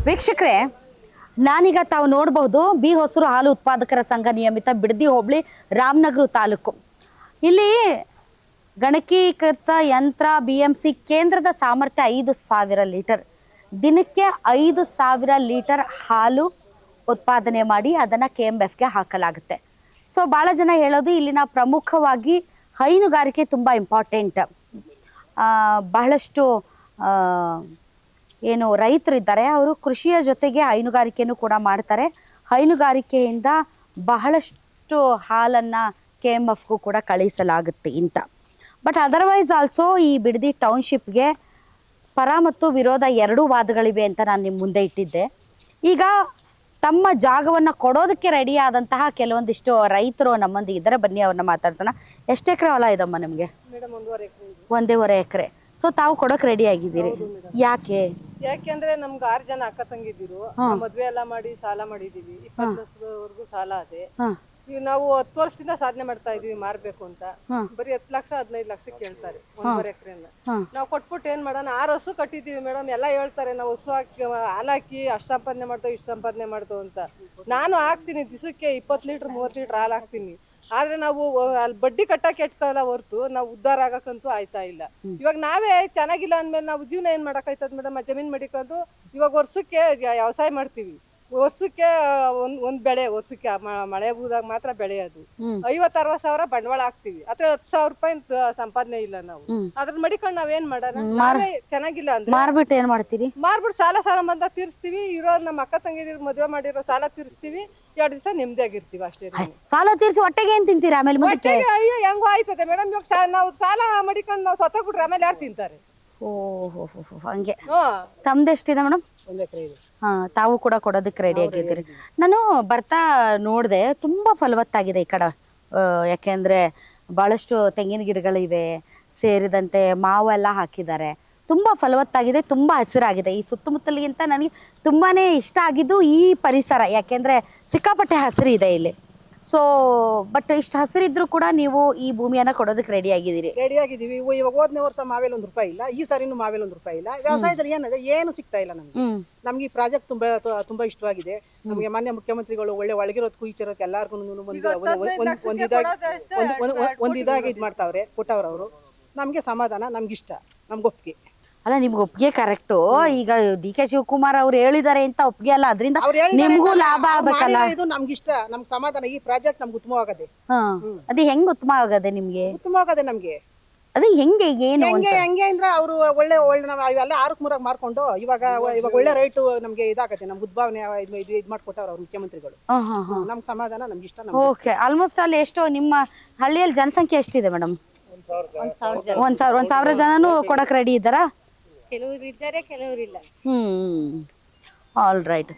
ವೀಕ್ಷಕರೇ, ನಾನೀಗ ತಾವು ನೋಡಬಹುದು ಬಿ ಹೊಸೂರು ಹಾಲು ಉತ್ಪಾದಕರ ಸಂಘ ನಿಯಮಿತ ಬಿಡದಿ ಹೋಬಳಿ ರಾಮನಗರ ತಾಲೂಕು. ಇಲ್ಲಿ ಗಣಕೀಕೃತ ಯಂತ್ರ BMC ಕೇಂದ್ರದ ಸಾಮರ್ಥ್ಯ 5,000 ಲೀಟರ್, ದಿನಕ್ಕೆ 5,000 ಲೀಟರ್ ಹಾಲು ಉತ್ಪಾದನೆ ಮಾಡಿ ಅದನ್ನು KMFಗೆ ಹಾಕಲಾಗುತ್ತೆ. ಸೊ ಭಾಳ ಜನ ಹೇಳೋದು ಇಲ್ಲಿನ ಪ್ರಮುಖವಾಗಿ ಹೈನುಗಾರಿಕೆ ತುಂಬ ಇಂಪಾರ್ಟೆಂಟ್. ಬಹಳಷ್ಟು ಏನು ರೈತರು ಇದ್ದಾರೆ, ಅವರು ಕೃಷಿಯ ಜೊತೆಗೆ ಹೈನುಗಾರಿಕೆಯನ್ನು ಕೂಡ ಮಾಡ್ತಾರೆ. ಹೈನುಗಾರಿಕೆಯಿಂದ ಬಹಳಷ್ಟು ಹಾಲನ್ನು KMFಗೂ ಕೂಡ ಕಳಿಸಲಾಗುತ್ತೆ ಇಂಥ. ಬಟ್ ಅದರ್ವೈಸ್ ಆಲ್ಸೋ ಈ ಬಿಡದಿ ಟೌನ್ಶಿಪ್ಗೆ ಪರ ಮತ್ತು ವಿರೋಧ ಎರಡೂ ವಾದಗಳಿವೆ ಅಂತ ನಾನು ನಿಮ್ಮ ಮುಂದೆ ಇಟ್ಟಿದ್ದೆ. ಈಗ ತಮ್ಮ ಜಾಗವನ್ನು ಕೊಡೋದಕ್ಕೆ ರೆಡಿ ಆದಂತಹ ಕೆಲವೊಂದಿಷ್ಟು ರೈತರು ನಮ್ಮೊಂದಿಗೆ ಇದ್ದಾರೆ. ಬನ್ನಿ ಅವ್ರನ್ನ ಮಾತಾಡ್ಸೋಣ. ಎಷ್ಟು ಎಕರೆ ಹೊಲ ಇದಮ್ಮ ನಿಮಗೆ? 1.5 ಎಕರೆ. ಸೊ ತಾವು ಕೊಡೋಕೆ ರೆಡಿ ಆಗಿದ್ದೀರಿ, ಯಾಕೆಂದ್ರೆ ನಮ್ಗೆ 6 ಜನ ಅಕ್ಕ ತಂಗಿದ್ದೀರು. ಮದ್ವೆ ಎಲ್ಲ ಮಾಡಿ ಸಾಲ ಮಾಡಿದೀವಿ. 20 ಲಕ್ಷದವರೆಗೂ ಸಾಲ ಅದೇ. ಈಗ ನಾವು 10 ವರ್ಷದಿಂದ ಸಾಧನೆ ಮಾಡ್ತಾ ಇದೀವಿ ಮಾರ್ಬೇಕು ಅಂತ. ಬರೀ 10 ಲಕ್ಷ 15 ಲಕ್ಷ ಕೇಳ್ತಾರೆ 1.5 ಎಕರೆನ. ನಾವು ಕೊಟ್ಬಿಟ್ಟು ಏನ್ ಮಾಡೋಣ? 6 ಹಸು ಕಟ್ಟಿದೀವಿ ಮೇಡಮ್. ಎಲ್ಲ ಹೇಳ್ತಾರೆ ನಾವು ಹಸು ಹಾಕಿ ಹಾಲಾಕಿ ಅಷ್ಟು ಸಂಪಾದನೆ ಮಾಡ್ತೇವೆ ಇಷ್ಟು ಸಂಪಾದನೆ ಮಾಡ್ತೇವೆ ಅಂತ. ನಾನು ಹಾಕ್ತೀನಿ ದಿವಸಕ್ಕೆ 20 ಲೀಟರ್ 30 ಲೀಟರ್ ಹಾಲು ಹಾಕ್ತೀನಿ. ಆದ್ರೆ ನಾವು ಅಲ್ಲಿ ಬಡ್ಡಿ ಕಟ್ಟಕ್ಕೆ ಎಟ್ಕಲ್ಲ ಹೊರ್ತು ನಾವು ಉದ್ಧಾರ ಆಗಕ್ಕಂತೂ ಆಯ್ತಾ ಇಲ್ಲ. ಇವಾಗ ನಾವೇ ಚೆನ್ನಾಗಿಲ್ಲ ಅಂದ್ಮೇಲೆ ನಾವು ಜೀವನ ಏನ್ ಮಾಡಕ್ಕಾಯ್ತದ ಮೇಡಮ್? ಜಮೀನ್ ಮಡಿಕೊಂಡು ಇವಾಗ ವರ್ಷಕ್ಕೆ ವ್ಯವಸಾಯ ಮಾಡ್ತೀವಿ. ವರ್ಷಕ್ಕೆ ಒಂದ್ ಬೆಳೆ, ವರ್ಷಕ್ಕೆ ಮಳೆ ಬೂದಾಗ ಮಾತ್ರ ಬೆಳೆಯೋದು. 50-60 ಸಾವಿರ ಬಂಡವಾಳ ಹಾಕ್ತಿವಿ, ಅದ್ರ 10,000 ರೂಪಾಯಿ ಸಂಪಾದನೆ ಇಲ್ಲ. ನಾವು ಅದ್ರ ಮಡಿಕೊಂಡು ನಾವೇನ್ ಮಾಡೋಣ? ನಾವೇ ಚೆನ್ನಾಗಿಲ್ಲ ಅಂದ್ರೆ ಮಾರ್ಬಿಟ್ಟು ಏನ್ ಮಾಡ್ತೀರಿ? ಮಾರ್ಬಿಟ್ಟು ಸಾಲ ಬಂದ ತೀರಿಸ್ತೀವಿ. ಇರೋ ನಮ್ಮ ಅಕ್ಕ ತಂಗಿದಿರ್ ಮದ್ವೆ ಮಾಡಿರೋ ಸಾಲ ತೀರಿಸ್ತೀವಿ. 2 ದಿವಸ ನೆಮ್ಮದಿಯಾಗಿರ್ತೀವಿ ಅಷ್ಟೇ. ಸಾಲ ತೀರಿಸಿ ಹೊಟ್ಟೆಗೆ ಏನ್ ತಿಂತೀರಾ ಆಮೇಲೆ? ಅಯ್ಯೋ ಹೆಂಗೋ ಆಯ್ತದೆ ಮೇಡಮ್. ಇವಾಗ ನಾವು ಸಾಲ ಮಡಿಕೊಂಡು ನಾವು ಸತ್ತೋಗ್ಬಿಟ್ರೆ ಆಮೇಲೆ ಯಾರು ತಿಂತಾರೆ? ಓಹೋ, ಹಂಗೆ. ತಮ್ದೆಷ್ಟಿದೆ ಮೇಡಮ್? 1 ಎಕರೆ ಇದೆ. ತಾವು ಕೂಡ ಕೊಡೋದಕ್ಕೆ ರೆಡಿ ಆಗಿದ್ದೀರಿ. ನಾನು ಬರ್ತಾ ನೋಡಿದೆ, ತುಂಬ ಫಲವತ್ತಾಗಿದೆ ಈ ಕಡೆ. ಯಾಕೆಂದರೆ ಭಾಳಷ್ಟು ತೆಂಗಿನ ಗಿಡಗಳಿವೆ, ಸೇರಿದಂತೆ ಮಾವು ಎಲ್ಲ ಹಾಕಿದ್ದಾರೆ. ತುಂಬ ಫಲವತ್ತಾಗಿದೆ, ತುಂಬ ಹಸಿರಾಗಿದೆ. ಈ ಸುತ್ತಮುತ್ತಲಿಗಿಂತ ನನಗೆ ತುಂಬಾ ಇಷ್ಟ ಆಗಿದ್ದು ಈ ಪರಿಸರ. ಯಾಕೆಂದರೆ ಸಿಕ್ಕಾಪಟ್ಟೆ ಹಸಿರು ಇದೆ ಇಲ್ಲಿ. ಸೊ ಬಟ್ ಇಷ್ಟು ಹಸಿರಿದ್ರು ಕೂಡ ನೀವು ಈ ಭೂಮಿಯನ್ನ ಕೊಡೋದಕ್ಕೆ ರೆಡಿ ಆಗಿದ್ದೀರಿ? ರೆಡಿ ಆಗಿದ್ದೀವಿ. ಇವಾಗ ಹೋದ್ನೇ ವರ್ಷ ಮಾವೇಲಿ 1 ರೂಪಾಯಿ ಇಲ್ಲ, ಈ ಸಾರಿನೂ ಮಾವೇಲಿ 1 ರೂಪಾಯಿ ಇಲ್ಲ. ವ್ಯವಸಾಯದಲ್ಲಿ ಏನಿದೆ ಏನು ಸಿಗ್ತಾ ಇಲ್ಲ ನಮ್ಗೆ. ನಮ್ಗೆ ಈ ಪ್ರಾಜೆಕ್ಟ್ ತುಂಬಾ ಇಷ್ಟವಾಗಿದೆ. ನಮಗೆ ಮಾನ್ಯ ಮುಖ್ಯಮಂತ್ರಿಗಳು ಒಳ್ಳೆ ಒಳಗಿರೋದಕ್ಕೂ ಈಚಿರೋದಕ್ಕೆ ಎಲ್ಲಾರ್ಗು ಒಂದು ಇದಾಗಿ ಇದು ಮಾಡ್ತಾವ್ರೆ, ಕೊಟ್ಟವ್ರ ಅವರು. ನಮ್ಗೆ ಸಮಾಧಾನ, ನಮ್ಗೆ ಇಷ್ಟ, ನಮ್ಗೆ ಒಪ್ಪಿಗೆ. ಅಲ್ಲ, ನಿಮ್ಗೆ ಒಪ್ಪಿಗೆ ಕರೆಕ್ಟು. ಈಗ DK ಶಿವಕುಮಾರ್ ಅವ್ರು ಹೇಳಿದ್ದಾರೆ ಅಂತ ಒಪ್ಪಿಗೆ ಅಲ್ಲ, ಅದರಿಂದ ನಿಮ್ಗೂ ಲಾಭ ಆಗ್ಬೇಕಲ್ಲ. ಇದು ನಮ್ಗೆ ಇಷ್ಟ, ನಮ್ಗೆ ಸಮಾಧಾನ. ಈ ಪ್ರಾಜೆಕ್ಟ್ ನಮ್ಗೆ ಉತ್ತಮವಾಗದೆ. ಅದು ಹೆಂಗ್ ಉತ್ತಮ ಆಗದೆ ನಿಮ್ಗೆ? ಉತ್ತಮವಾಗದೆ ನಮ್ಗೆ. ಅದು ಹೆಂಗೆ ಏನು ಹೆಂಗೆ ಅಂದ್ರೆ ಅವರು ಒಳ್ಳೆ ನಾವು ಇವೆಲ್ಲ 6ಕ್ಕೆ 3 ಮಾರ್ಕೊಂಡು ಇವಾಗ ಒಳ್ಳೆ ರೈಟ್ ನಮ್ಗೆ ಇದಾಗತ್ತೆ. ನಮ್ಗೆ ಉದ್ಭಾವನೆ ಇದು ಮಾಡ್ಕೊಟ್ಟವ್ರ ಅವ್ರ ಮುಖ್ಯಮಂತ್ರಿಗಳು. ನಮ್ಗೆ ಸಮಾಧಾನ, ನಮ್ಗೆ ಇಷ್ಟ. ಓಕೆ. ಆಲ್ಮೋಸ್ಟ್ ಅಲ್ಲಿ ಎಷ್ಟು ನಿಮ್ಮ ಹಳ್ಳಿಯಲ್ಲಿ ಜನಸಂಖ್ಯೆ ಎಷ್ಟಿದೆ ಮೇಡಮ್? 1,000 ಜನನು ಕೊಡಕ್ ರೆಡಿ ಇದ್ದಾರಾ? ಕೆಲವರು ಇದ್ದಾರೆ, ಕೆಲವರಿಲ್ಲ. All right.